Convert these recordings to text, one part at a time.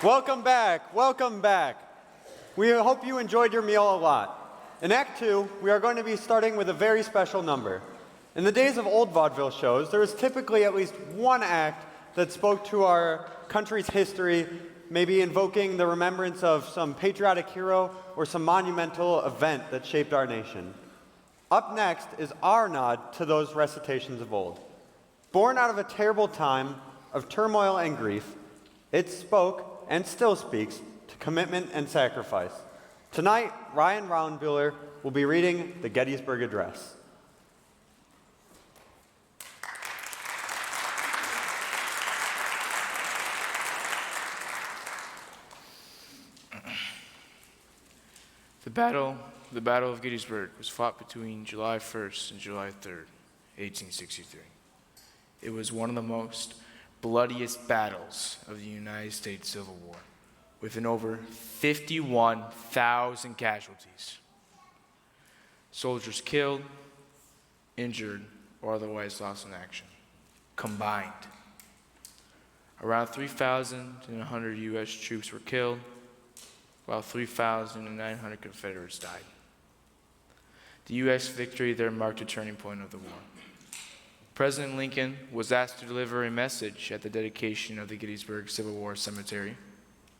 Welcome back, welcome back. We hope you enjoyed your meal a lot. In Act 2, we are going to be starting with a very special number. In the days of old vaudeville shows, there was typically at least one act that spoke to our country's history, maybe invoking the remembrance of some patriotic hero or some monumental event that shaped our nation. Up next is our nod to those recitations of old. Born out of a terrible time of turmoil and grief, it spoke and still speaks to commitment and sacrifice. Tonight, Ryan Roundbuehler will be reading the Gettysburg Address. The Battle of Gettysburg was fought between July 1st and July 3rd, 1863. It was one of the most bloodiest battles of the United States Civil War, with an over 51,000 casualties. Soldiers killed, injured, or otherwise lost in action, combined. Around 3,100 U.S. troops were killed, while 3,900 Confederates died. The U.S. victory there marked a turning point of the war. President Lincoln was asked to deliver a message at the dedication of the Gettysburg Civil War Cemetery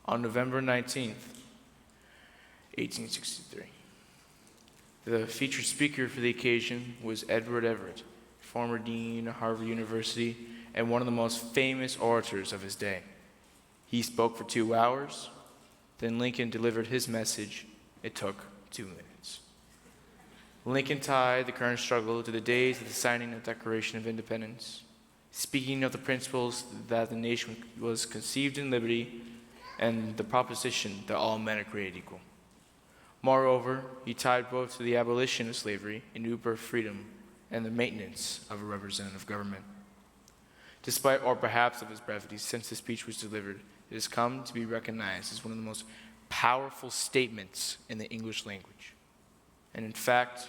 on November 19th, 1863. The featured speaker for the occasion was Edward Everett, former dean of Harvard University and one of the most famous orators of his day. He spoke for 2 hours. Then Lincoln delivered his message. It took 2 minutes. Lincoln tied the current struggle to the days of the signing of the Declaration of Independence, speaking of the principles that the nation was conceived in liberty and the proposition that all men are created equal. Moreover, he tied both to the abolition of slavery, a new birth freedom, and the maintenance of a representative government. Despite, or perhaps of his brevity, since the speech was delivered, it has come to be recognized as one of the most powerful statements in the English language. And in fact,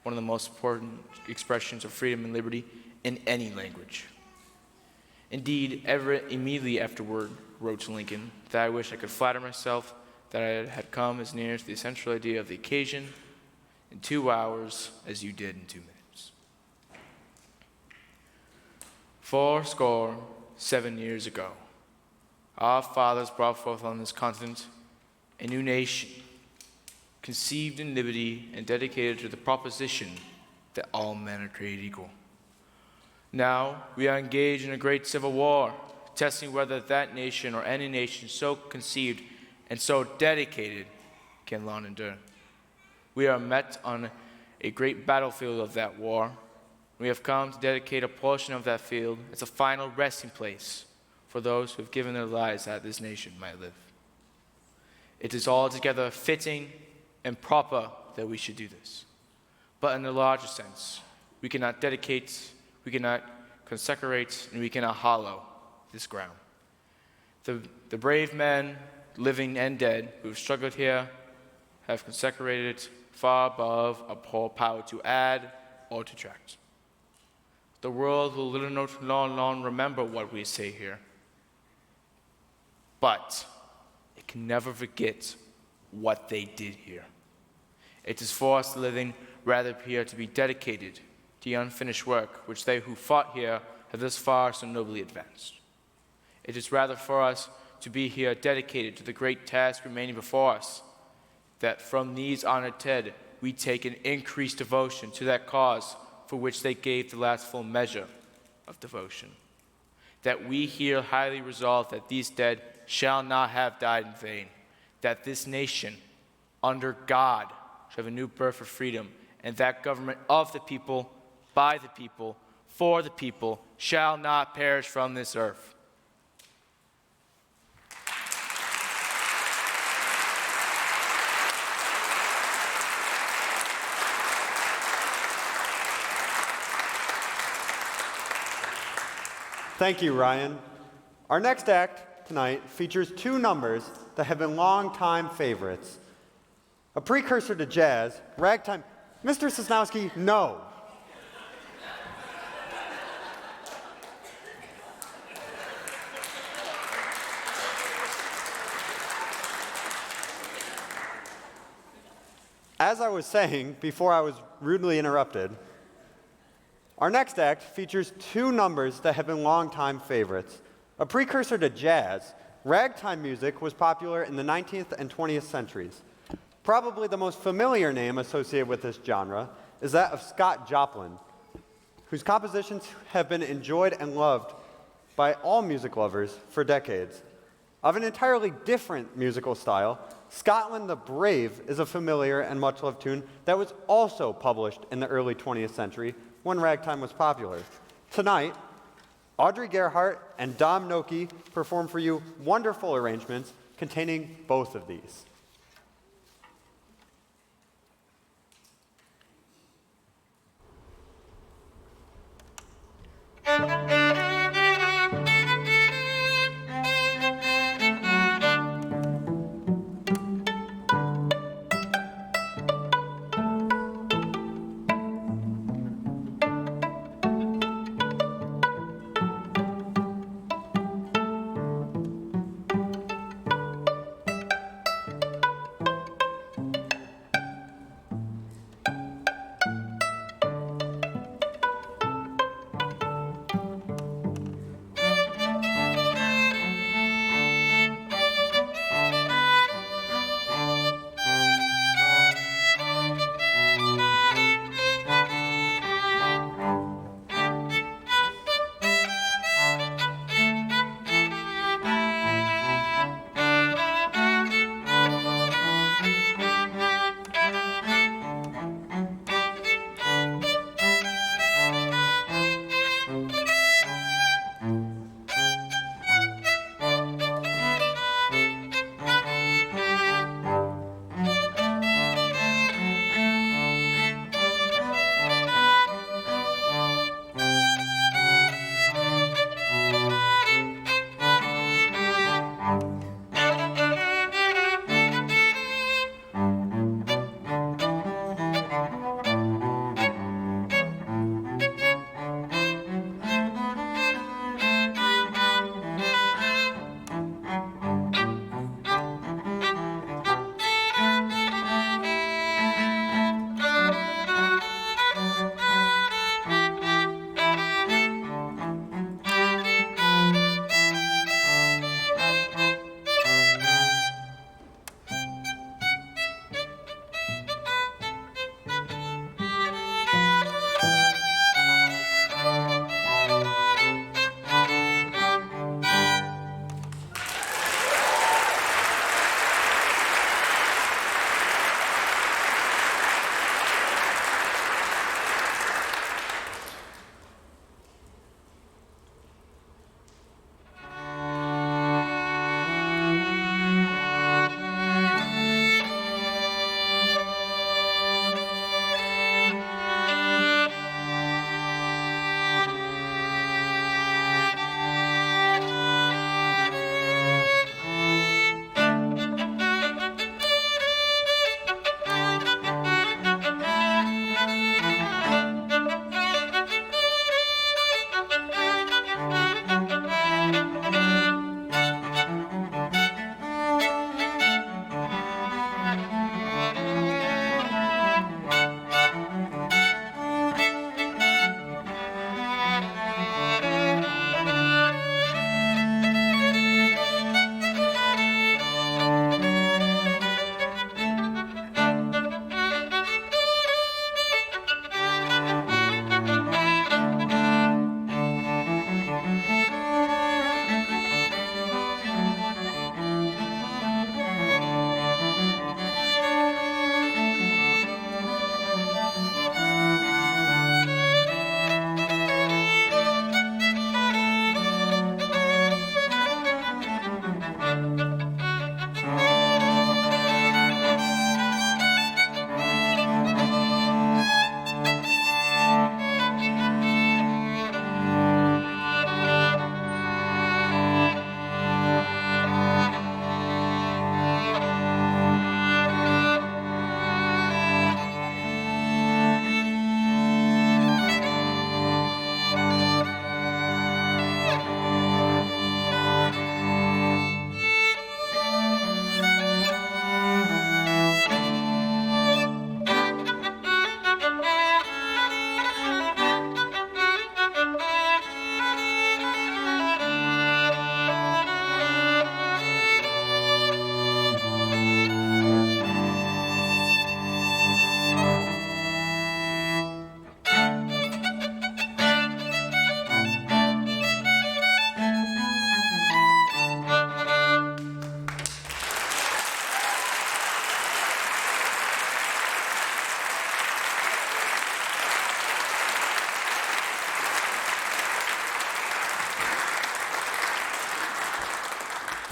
one of the most important expressions of freedom and liberty in any language. Indeed, Everett immediately afterward wrote to Lincoln that I wish I could flatter myself that I had come as near to the essential idea of the occasion in 2 hours as you did in 2 minutes. 77 years ago, our fathers brought forth on this continent a new nation, conceived in liberty and dedicated to the proposition that all men are created equal. Now we are engaged in a great civil war, testing whether that nation or any nation so conceived and so dedicated can long endure. We are met on a great battlefield of that war. We have come to dedicate a portion of that field as a final resting place for those who have given their lives that this nation might live. It is altogether fitting and proper that we should do this. But in the larger sense, we cannot dedicate, we cannot consecrate, and we cannot hallow this ground. The brave men, living and dead, who have struggled here, have consecrated it far above a poor power to add or to detract. The world will little not long remember what we say here, but it can never forget what they did here. It is for us living rather here to be dedicated to the unfinished work which they who fought here have thus far so nobly advanced. It is rather for us to be here dedicated to the great task remaining before us, that from these honored dead we take an increased devotion to that cause for which they gave the last full measure of devotion. That we here highly resolve that these dead shall not have died in vain, that this nation, under God, shall have a new birth of freedom, and that government of the people, by the people, for the people, shall not perish from this earth. Thank you, Ryan. Our next act tonight features 2 numbers that have been long-time favorites. A precursor to jazz, ragtime. Mr. Sosnowski, no. As I was saying before I was rudely interrupted, our next act features two numbers that have been longtime favorites. A precursor to jazz, ragtime music was popular in the 19th and 20th centuries. Probably the most familiar name associated with this genre is that of Scott Joplin, whose compositions have been enjoyed and loved by all music lovers for decades. Of an entirely different musical style, Scotland the Brave is a familiar and much-loved tune that was also published in the early 20th century when ragtime was popular. Tonight, Audrey Gerhardt and Dom Noki perform for you wonderful arrangements containing both of these.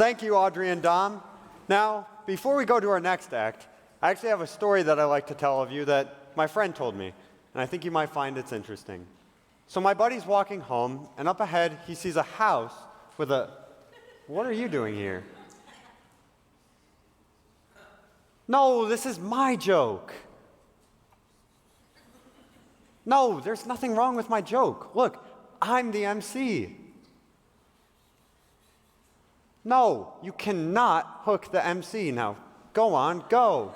Thank you, Audrey and Dom. Now, before we go to our next act, I actually have a story that I like to tell of you that my friend told me, and I think you might find it's interesting. So my buddy's walking home, and up ahead, he sees a house with a... What are you doing here? No, this is my joke. No, there's nothing wrong with my joke. Look, I'm the MC. No, you cannot hook the MC. Now, go on, go.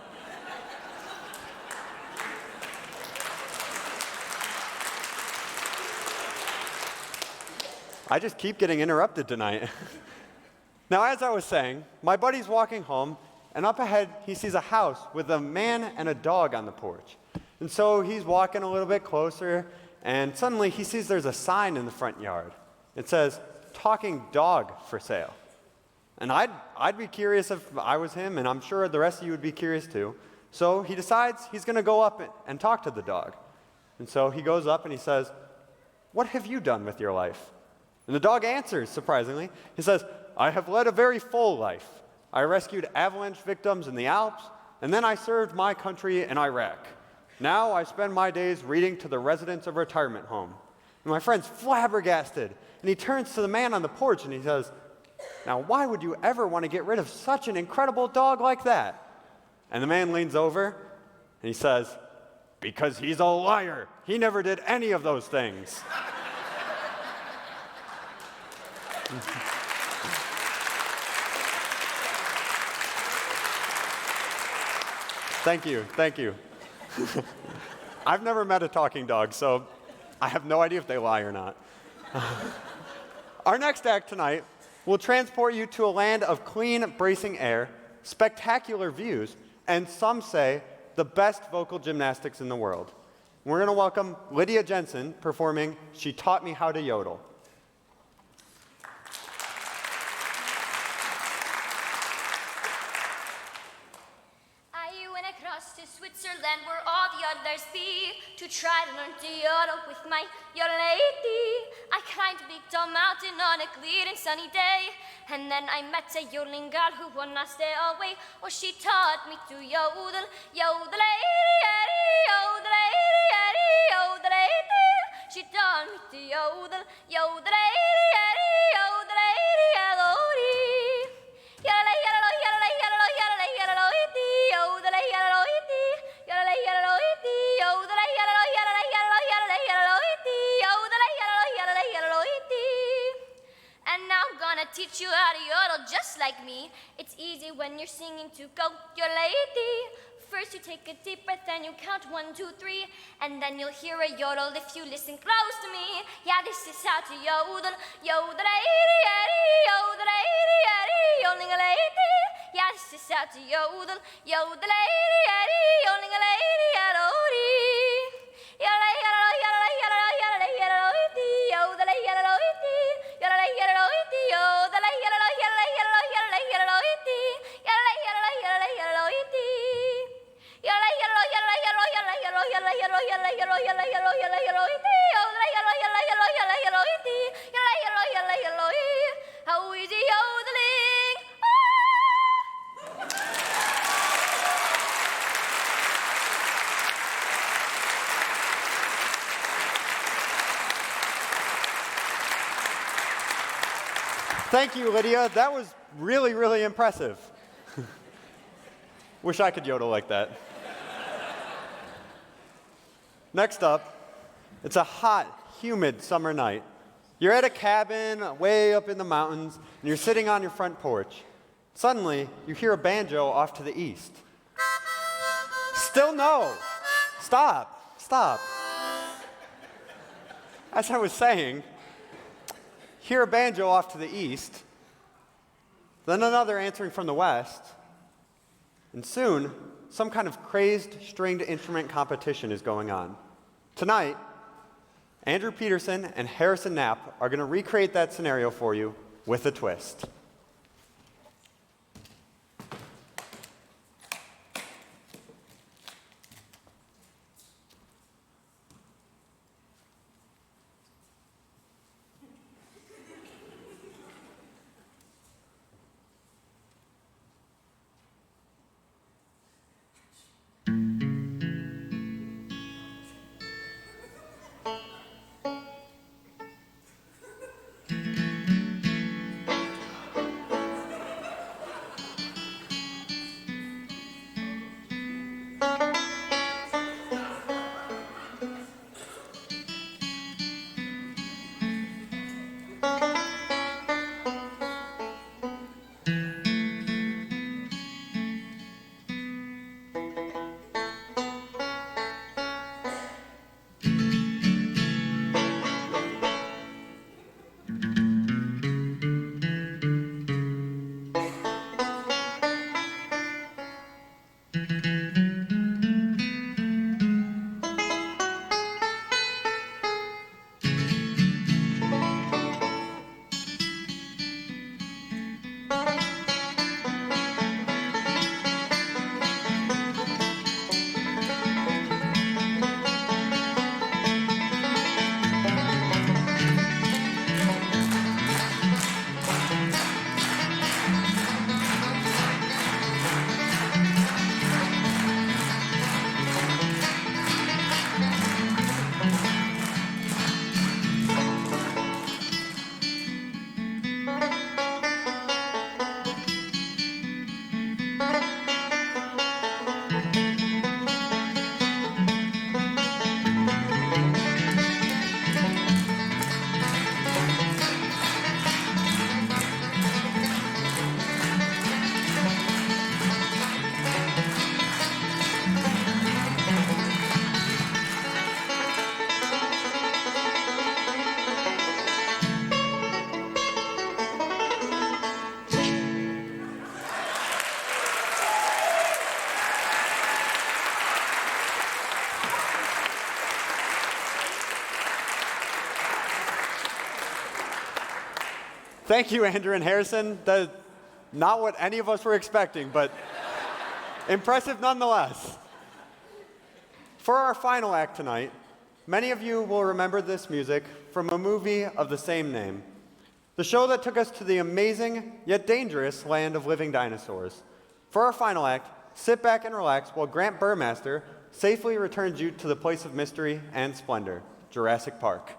I just keep getting interrupted tonight. Now, as I was saying, my buddy's walking home, and up ahead, he sees a house with a man and a dog on the porch. And so he's walking a little bit closer, and suddenly he sees there's a sign in the front yard. It says, "Talking dog for sale." And I'd be curious if I was him, and I'm sure the rest of you would be curious too. So he decides he's going to go up and talk to the dog. And so he goes up and he says, "What have you done with your life?" And the dog answers, surprisingly. He says, "I have led a very full life. I rescued avalanche victims in the Alps, and then I served my country in Iraq. Now I spend my days reading to the residents of a retirement home." And my friend's flabbergasted, and he turns to the man on the porch and he says, "Now, why would you ever want to get rid of such an incredible dog like that?" And the man leans over and he says, "Because he's a liar. He never did any of those things." Thank you, thank you. I've never met a talking dog, so I have no idea if they lie or not. Our next act tonight will transport you to a land of clean, bracing air, spectacular views, and some say the best vocal gymnastics in the world. We're going to welcome Lydia Jensen performing "She Taught Me How to Yodel." To Switzerland where all the others be, to try to learn to yodel with my yodelady. I climbed a big tall mountain on a clear and sunny day, and then I met a yodeling girl who would not stay away. Oh, she taught me to yodel, yodelady, yodelady, yodelady. She taught me to yodel, yodelady, yodelady, yodelady. And now I'm gonna teach you how to yodel just like me. It's easy when you're singing to go your lady. First you take a deep breath and you count 1, 2, 3, and then you'll hear a yodel if you listen close to me. Yeah, this is how to yodel, yodel-a-dee, yodel-a-dee, yodeling-a-lady. Yeah, this is how to yodel, yodel-a-dee, yodeling-a-lady, yodel-a-dee. How is he yodeling? Thank you, Lydia. That was really, really impressive. Wish I could yodel like that. Next up, it's a hot, humid summer night. You're at a cabin way up in the mountains, and you're sitting on your front porch. Suddenly, you hear a banjo off to the east. Still no. Stop. Stop. As I was saying, hear a banjo off to the east, then another answering from the west, and soon, some kind of crazed stringed instrument competition is going on. Tonight, Andrew Peterson and Harrison Knapp are going to recreate that scenario for you with a twist. Thank you, Andrew and Harrison. That's not what any of us were expecting, but impressive nonetheless. For our final act tonight, many of you will remember this music from a movie of the same name, the show that took us to the amazing yet dangerous land of living dinosaurs. For our final act, sit back and relax while Grant Burmaster safely returns you to the place of mystery and splendor, Jurassic Park.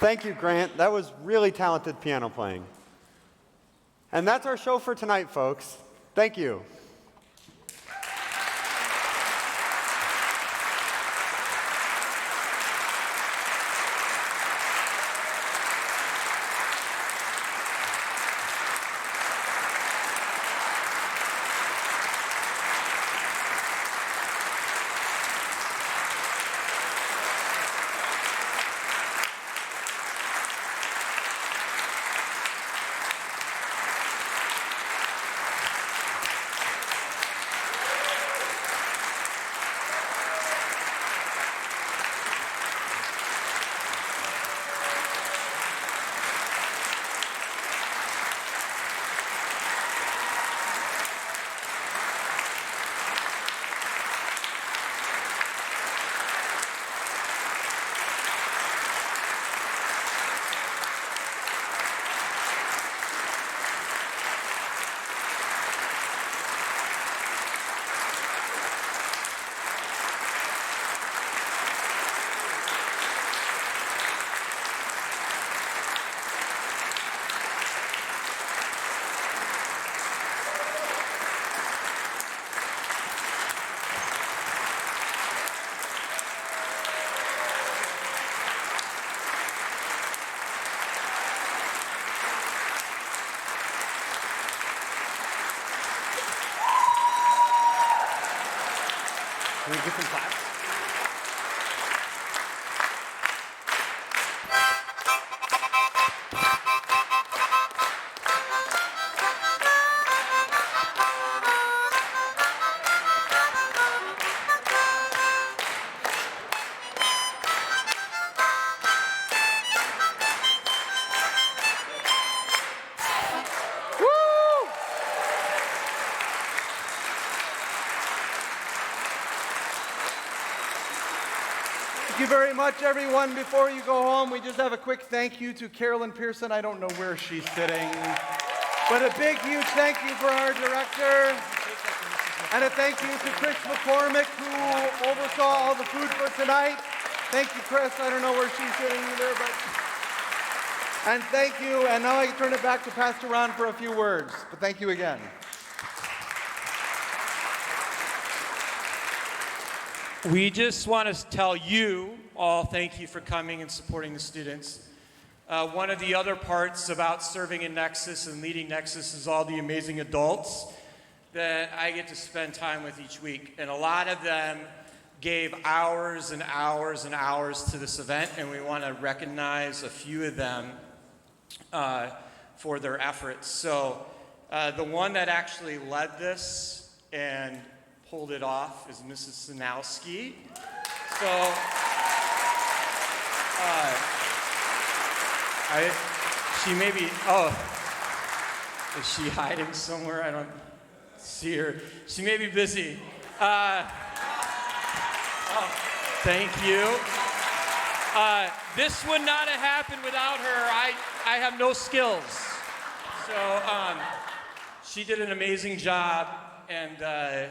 Thank you, Grant. That was really talented piano playing. And that's our show for tonight, folks. Thank you. Can we get some claps? Thank you very much, everyone. Before you go home, we just have a quick thank you to Carolyn Pearson. I don't know where she's sitting, but a big, huge thank you for our director. And a thank you to Chris McCormick, who oversaw all the food for tonight. Thank you, Chris. I don't know where she's sitting either, but... And thank you. And now I can turn it back to Pastor Ron for a few words. But thank you again. We just want to tell you all thank you for coming and supporting the students. One of the other parts about serving in Nexus and leading Nexus is all the amazing adults that I get to spend time with each week. And a lot of them gave hours and hours and hours to this event, and we want to recognize a few of them for their efforts. So the one that actually led this and pulled it off is Mrs. Sanowski. So she may be, is she hiding somewhere? I don't see her. She may be busy. Thank you. This would not have happened without her. I have no skills. So she did an amazing job and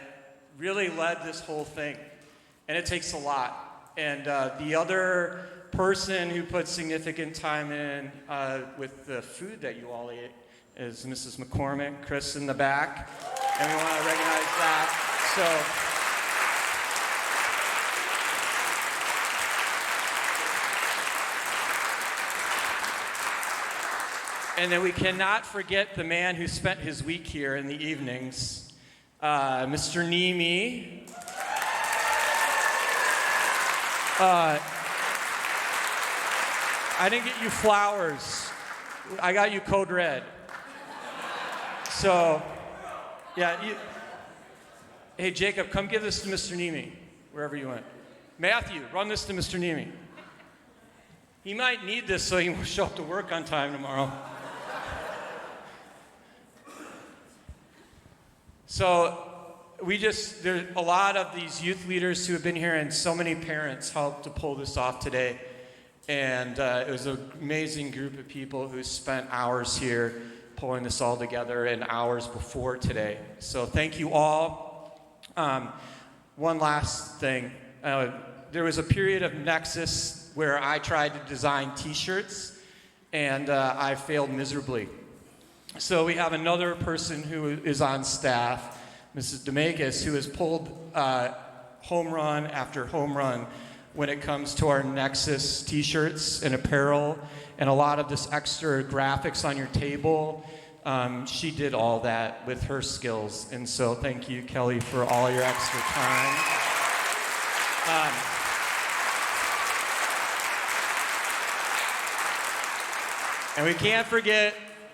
really led this whole thing. And it takes a lot. And the other person who put significant time in with the food that you all ate is Mrs. McCormick, Chris in the back. And we want to recognize that. So. And then we cannot forget the man who spent his week here in the evenings, Mr. Nimi. I didn't get you flowers. I got you Code Red. So, yeah. Hey, Jacob, come give this to Mr. Nimi, wherever you went. Matthew, run this to Mr. Nimi. He might need this so he won't show up to work on time tomorrow. So there's a lot of these youth leaders who have been here, and so many parents helped to pull this off today. And it was an amazing group of people who spent hours here pulling this all together and hours before today. So thank you all. One last thing. There was a period of Nexus where I tried to design t-shirts and I failed miserably. So we have another person who is on staff, Mrs. Demakis, who has pulled home run after home run when it comes to our Nexus t-shirts and apparel and a lot of this extra graphics on your table. She did all that with her skills. And so thank you, Kelly, for all your extra time. And we can't forget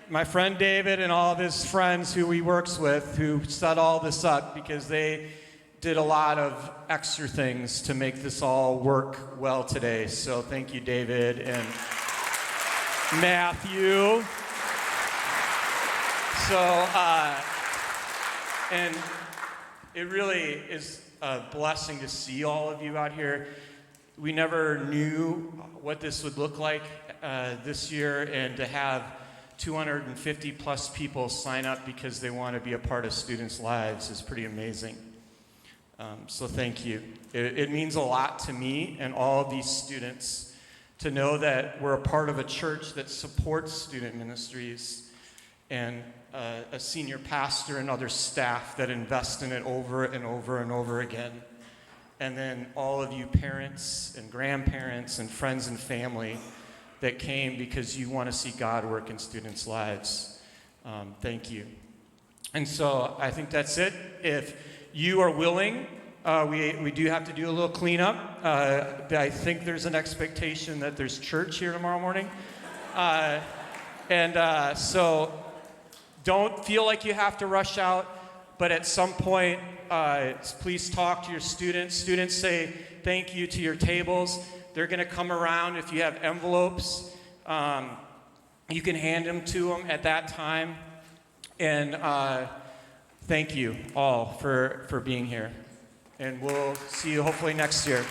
my friend David and all of his friends who he works with who set all this up, because they did a lot of extra things to make this all work well today. So thank you, David and Matthew. So, and it really is a blessing to see all of you out here. We never knew what this would look like this year, and to have 250 plus people sign up because they want to be a part of students' lives is pretty amazing. So thank you. It means a lot to me and all of these students to know that we're a part of a church that supports student ministries, and a senior pastor and other staff that invest in it over and over and over again. And then all of you parents and grandparents and friends and family that came because you want to see God work in students' lives. Thank you. And so I think that's it. If you are willing, we do have to do a little cleanup. I think there's an expectation that there's church here tomorrow morning. So don't feel like you have to rush out, but at some point, please talk to your students. Students, say thank you to your tables. They're going to come around. If you have envelopes, you can hand them to them at that time. And thank you all for being here. And we'll see you hopefully next year.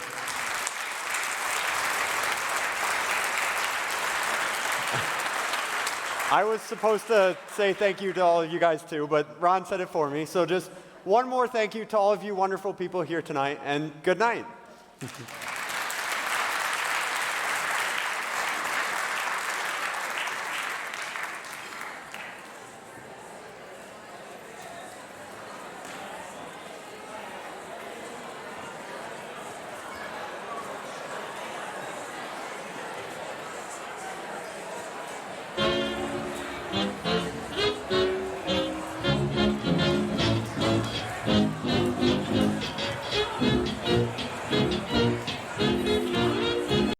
I was supposed to say thank you to all of you guys too, but Ron said it for me. So just one more thank you to all of you wonderful people here tonight, and good night.